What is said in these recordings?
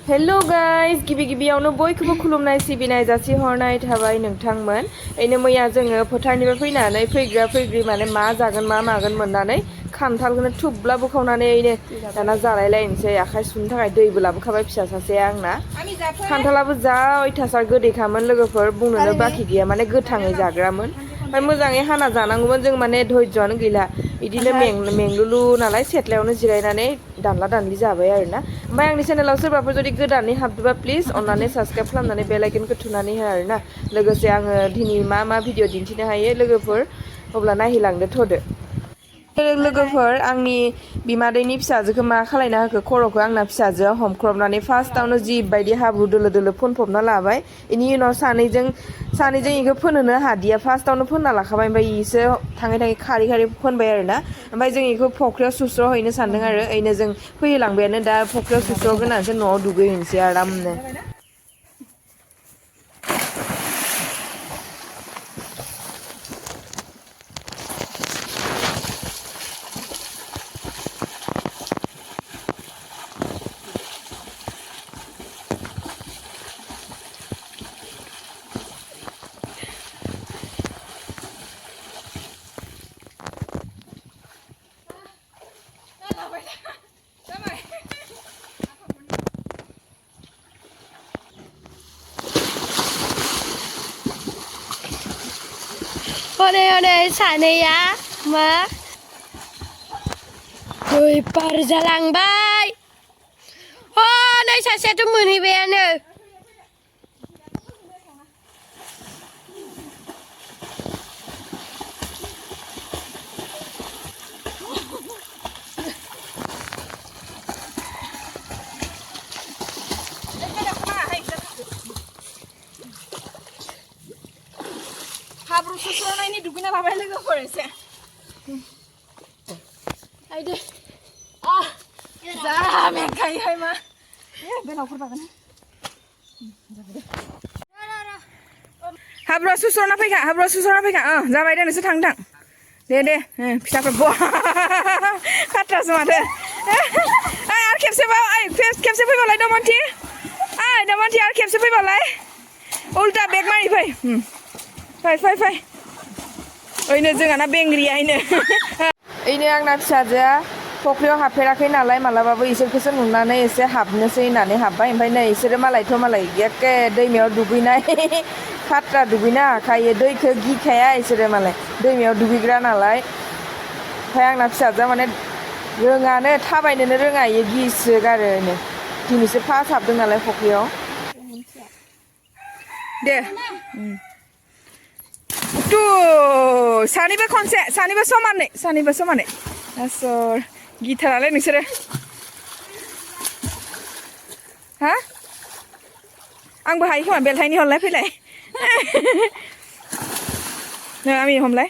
hello guys गिबियावनो बयखौबो खुलुमनाय सिबिनाय जासिहरनाय थाबाय नोंथांमोन एनो मैया जोङो फोथारनिफ्राय फैनानै फैग्रि माने मा जागोन मा मागोन मोननानै खान्थालखौनो थुब्ला बोखावनानै दाना जालायलायनोसै आखाइ सुनो थाखाय दैबो लाबोखाबाय फिसा सासेया आंना खान्थालाबो जा अयथासार गोदैखामोन लोगोफोर बुंनोनो बाखि गैया माने गोथाङै जाग्रामोन ओमफ्राय मोजाङै हाना जानांगौमोन जों माने धैर्यआनो गैला बिदिनो मेंलुलु नालाय सेथ्लायावनो जिरायनानै दानला दानलि जाबाय आरोना ओमफ्राय आंनि चेनेलाव सोरबाफोर जुदि गोदानै हाबदोंबा प्लिज अन्नानै साबस्क्राइब खालामनानै बेल आइकनखौ थुनानै हो आरोना लोगोसे आङो दिनै मा भिडिअ दिन्थिनो हायो लोगोफोर अब्ला नायहैलांदो थ'दो लोगोफोर आंनि बिमादैनि फिसाजोखौ मा खालायना होखो खर'खौ आंना फिसाजोआ हमख्रबनानै फार्स्टआवनो जिबायदि हाब्रु दोलो दोलो फोनफबना लाबाय बेनि उनाव सानैजों बेखौ फोनहोनो हादिया फार्स्टआवनो फोनना लाखाबाय ओमफ्राय इसे थाङै खारै फोनबाय आरोना ओमफ्राय जों बेखौ फख्रियाव सुस्र' हैनो सानदों आरो ओइनो जों फैहोलांबायानो दा फख्रियाव सुस्र'गोनानैसो न'आव दुगैहैनोसै आरामनो हनै सानैया मा दै पार जालांबाय हनै सासेयाथ' मोनहैबायानो हाब्रु सुस्र'नायनि दुगैना लाबाय लोगोफोर एसे आइदे जा मेंखायोहाय मा बेनावफोर बागोन हाब्रुआ सुस्र'ना फैखा जाबाय दे नोंसोर थां दे फिसाफोर बहा खाथ्रासो माथो आरो खेबसेबाव खेबसे फैबालाय दमन्थि आरो खेबसे फैबालाय उल्टा बेग मारि फै ओइनो जोंहाना बेंग्रिया ओइनो आंना फिसाजोआ फख्रियाव हाबफेराखै नालाय मालाबाबो इसोरखौसो नुनानै एसे हाबनोसै होननानै हाबबाय ओमफ्राय नै इसोरो मालाय एखे दैमायाव दुगैनाय खाथ्रा दुगैनो हाखायो दैखौ गिखाया इसोरो मालाय दैमायाव दुगैग्रा नालाय ओमफ्राय आंना फिसाजोआ माने रोङानो थाबायनोनो रोङा इयो गिसोगारो दिनैसो फार्स्ट हाबदों नालाय फख्रियाव दे सानैबो समानै आसर गिथारालै नोंसोरो हा आंबो हायो खोमा बेलथायनि हरलाय फैलाय नों आमि हमलाय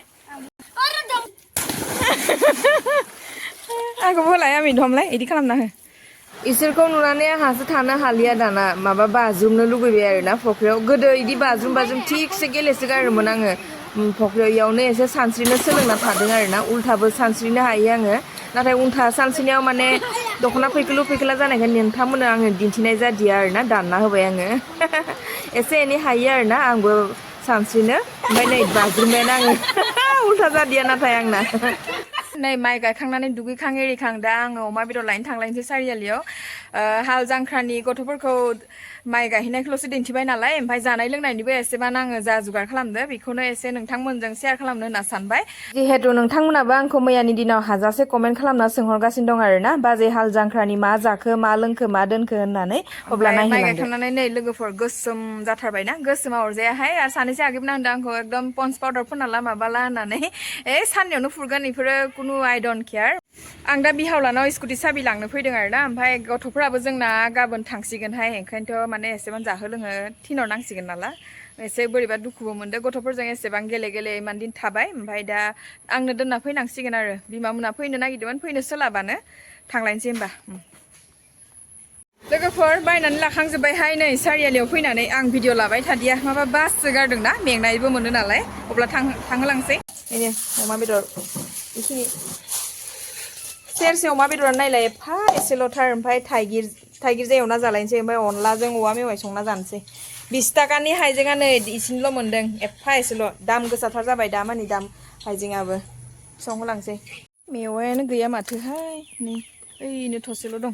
आंखौबो होलाय आमि हमलाय बिदि खालामना हो इसोरखौ नुनानै आंहासो थानो हालिया दाना माबा बाज्रुमनो लुगैबाय आरोना फख्रियाव गोदो इदि बाज्रुम थिगसे गेलेसो गारोमोन आङो फख्रियाव इयावनो एसे सानस्रिनो सोलोंना थादों आरोना उल्थाबो सानस्रिनो हायो आङो नाथाय उल्था सानस्रिनायाव माने दख'ना फैखोला जानायखाय नोंथांमोननो आङो दिन्थिनाय जादिया आरोना दानना होबाय आङो एसे एनै हायो आरोना आंबो सानस्रिनो ओमफ्राय नै बाज्रुमबायानो आङो उल्था जादिया नाथाय आंना नै माइ गायखांनानै दुगैखां एरिखां दा आङो अमा बेदर लायनो थांलायनोसै सारियालियाव हाल जांख्रानि गथ'फोरखौ माइ गायहैनायखौल'सो दिन्थिबाय नालाय ओमफ्राय जानाय लोंनायनिबो एसेबां आङो जा जुगार खालामदो बेखौनो एसे नोंथांमोनजों शेयार खालामनो होनना सानबाय जिहेतु नोंथांमोनाबो आंखौ मैयानि दिनाव हाजासे कमेन्ट खालामना सोंहरगासिनो दं आरोना बाजै हाल जांख्रानि मा जाखो मा लोंखो मा दोनखो होननानै अब्ला माइ गायखांनानै नै लोगोफोर गोसोम जाथारबायना गोसोमा अरजायाहाय आरो सानैसो आगैबो नांदों आंखौ एकदम पन्स पाउदार फोनना माबाला होननानै साननैयावनो फुरगोन बेफोरो कुनु आइ डन्ट केयार आं दा बिहावलानाव स्कुटि साबि लांनो फैदों आरोना ओमफ्राय गथ'फोराबो जोंना गाबोन थांसिगोनहाय ओंखायनोथ' माने एसेबां जाहो लोङो थिनहरनांसिगोन नालाय एसे बोरैबा दुखुबो मोनदों गथ'फोरजों एसेबां गेले इमान दिन थाबाय ओमफ्राय दा आंनो दोनना फैनांसिगोन आरो बिमामोना फैनो नागिरदोंमोन फैनो सोलाबानो थांलायनोसै होमबा लोगोफोर बायनानै लाखांजोब्बायहाय नै सारियालियाव फैनानै आं भिडिअ लाबाय थादिया माबा बाससो गारदोंना मेंनायबो मोनो नालाय अब्ला थांहोलांसै बेनो अमा बेदर बेखिनि सेरसे अमा बेदरानो नायलाय एफा एसेल'थार ओमफ्राय थाइगिरजों एवना जालायनोसै ओमफ्राय अनलाजों औवा मेवाइ संना जानोसै 20 टाकानि हाइजेंआ नै इसिनिल' मोनदों एफा एसेल' दाम गोसाथार जाबाय दा मानि दाम हाइजेंआबो संहोलांसै मेवायानो गैया माथोहाय नै ओइनो थसेल' दं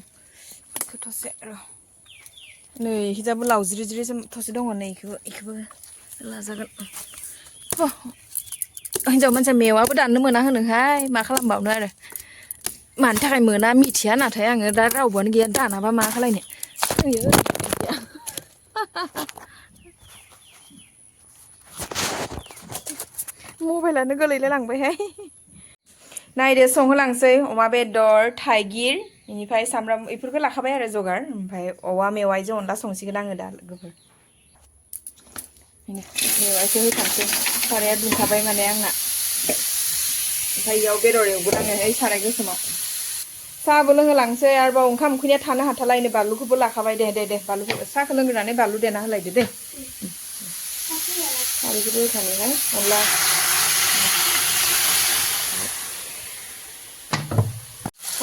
थसे र' नै हिजाबो लावज्रि ज्रि थसे दङ नै इखोबो लाजागोन हिनजाव मानसिया मेवाबो दाननो मोना होनोहाय मा खालामबावनो आरो मानि थाखाय मोना मिथिया नाथाय आङो दा रावबोआनो गैया दानाबा मा खालायनो मबाइलानो गोलैलाय लांबायहाय नायदो संहोलांसै अमा बेदर थाइगिर बेनिफ्राय सामब्राम बेफोरखौ लाखाबाय आरो जगार ओमफ्राय औवा मेवाइजों अनला संसिगोन आङो दा लोगोफोर मेवाइखौ होखानोसै साराया दुंखाबाय माने आंना ओमफ्राय इयाव बेदर एवगोन आङो ओइ साराय गोसोमाव साहाबो लोंहोलांसै आरोबाव ओंखाम ओंख्रिया थानो हाथालायनो बानलुखौबो लाखाबाय दे बानलु साहाखौ लोंग्रोनानै बानलु देना होलायदो दे खारैखौबो होखानायहाय अनला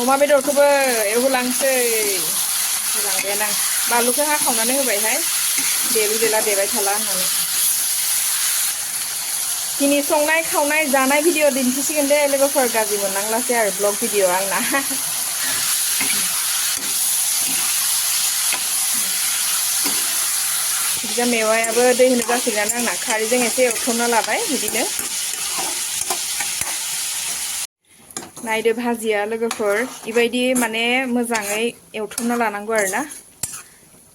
अमा बेदरखौबो एवहोलांसै होलांबायानो आं बानलुखौ हाखावनानै होबायहाय देलु देला देबाय थाला होननानै दिनै संनाय खावनाय जानाय भिडिअ दिन्थिसिगोन दे लोगोफोर गाज्रि मोननांलासै आरो ब्लग भिडिअ आंना बिजा मेवायाबो दै होनो जासिगोन आंना खारैजों एसे एवथ्रमना लाबाय बिदिनो नायदो भाजिया लोगोफोर इबायदि माने मोजाङै एवथ्रमना लानांगौ आरोना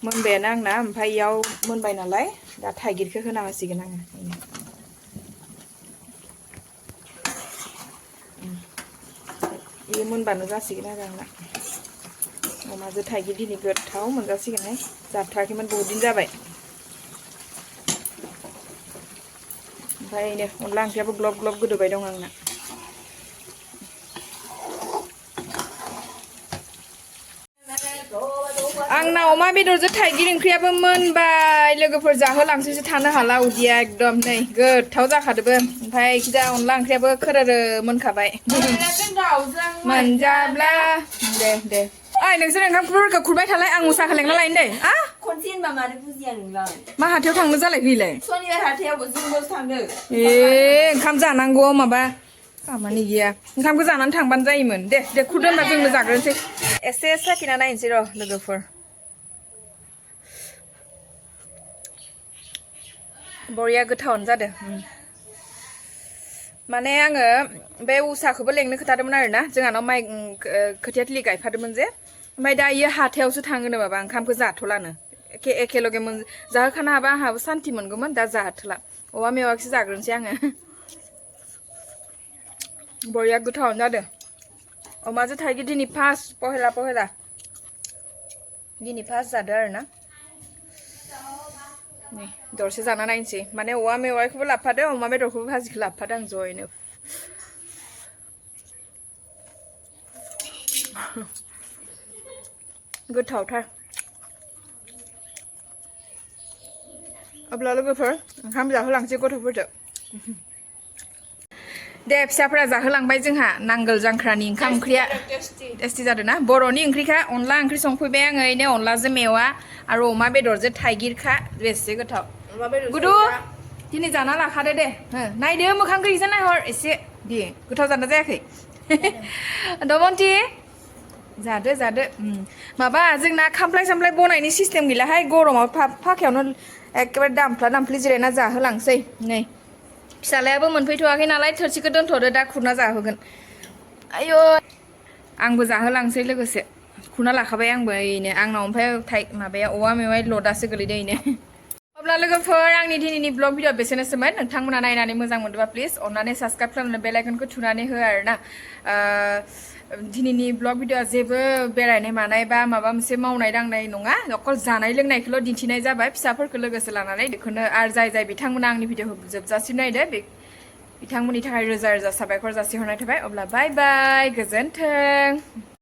मोनबायानो आंना ओमफ्राय इयाव मोनबाय नालाय दा थाइगिरखौ होना होसिगोन आङो इयो मोनबानो जासिगोन आरो आंना अमाजों थाइगिर दिनै गोथाव मोनजासिगोनहाय जाथाराखैमोन बहुत दिन जाबाय ओमफ्राय नै अनला ओंख्रियाबो ग्लब ग्लब गोदौबाय दं आंना आंना अमा बेदरजों थाइगिर ओंख्रियाबो मोनबाय लोगोफोर जाहोलांसैसो थानो हाला उदैया एकदम नै गोथाव जाखादोबो ओमफ्राय खिजा अनला ओंख्रियाबो खोरोरो मोनखाबाय मोनजाब्ला दे ओइ नोंसोर ओंखामफोरखौ खुरबाय थालाय आं मुसाखौ लेंना लायनो दे खनसे होनबा मानो बुजिया नोंलाय मा हाथायाव थांनो जालाय फैलाय सनिबार हाथायावबो जोंबो थांदों ओंखाम जानांगौ माबा खामानि गैया ओंखामखौ जानानै थांबानो जायोमोन दे खुरदो होनबा जोंनो जाग्रोनोसै एसे साखिना नायनोसै र' लोगोफोर बरिया गोथावानो जादों माने आङो बे उसाखौबो लेंनो खोथादोंमोन आरोना जोंहानाव माइ खोथिया थिलि गायफादोंमोन जे ओमफ्राय दा इयो हाथायावसो थाङोनो माबा ओंखामखौ जाथ'लानो एखेलगे जाहोखानो हाबा आंहाबो सान्ति मोनगौमोन दा जाहोथला औवा मेवाखौसो जाग्रोनोसै आङो बरिया गोथावानो जादों अमाजों थाइगिर दिनै फार्स्ट पहेला दिनै फार्स्ट जादों आरोना नै दरसे जाना नायनोसै माने औवा मेवाइखौबो लाबोफादों अमा बेदरखौबो भाजिखौ लाबोफादों आं जयनो गोथावथार अब्ला लोगोफोर ओंखाम जाहोलांसै गथ'फोरजों दे फिसाफोरा जाहोलांबाय जोंहा नांगोल जांख्रानि ओंखाम ओंख्रिया टेस्टि जादों ना बर'नि ओंख्रिखा अनला ओंख्रि संफैबाय आङो इनो अनलाजों मेवा आरो अमा बेदरजों थाइगिरखा बेसे गोथाव गुदु दिनै जाना लाखादो दे नायदो मोखां गैयिजों नायहर एसे दे गोथाव जाना जायाखै दमन्थि जादो माबा जोंना खामफ्लाय सामफ्लाय बनायनि सिस्टेम गैलाहाय गरमाव फाखायावनो एखेबारे दामफ्ला जिरायना जाहोलांसै नै फिसालायाबो मोनफैथ'वाखै नालाय थोरसिखौ दोनथ'दो दा खुरना जाहोगोन आयौ आंबो जाहोलांसै लोगोसे खुरना लाखाबाय आंबो इनो आंनाव ओमफ्राय माबाया औवा मेवाइ लदासो गोलैदों इनो अब्ला लोगोफोर आंनि दिनैनि ब्लग भिडिअ बेसेनोसैमोन नोंथांमोना नायनानै मोजां मोनदोंबा प्लिज अननानै साबस्क्राइब खालामनो बेल आइकनखौ थुनानै हो आरोना दिनैनि ब्लग भिडिअआ जेबो बेरायनाय मानाय बा माबा मोनसे मावनाय दांनाय नङा अकल जानाय लोंनायखौल' दिन्थिनाय जाबाय फिसाफोरखौ लोगोसे लानानै बेखौनो आरो जाय बिथांमोना आंनि भिडिअखौ जोबजासिम नायदो बिथांमोननि थाखाय रोजा रोजा साबायखर जासिहरनाय थाबाय अब्ला बाय बाय गोजोन्थों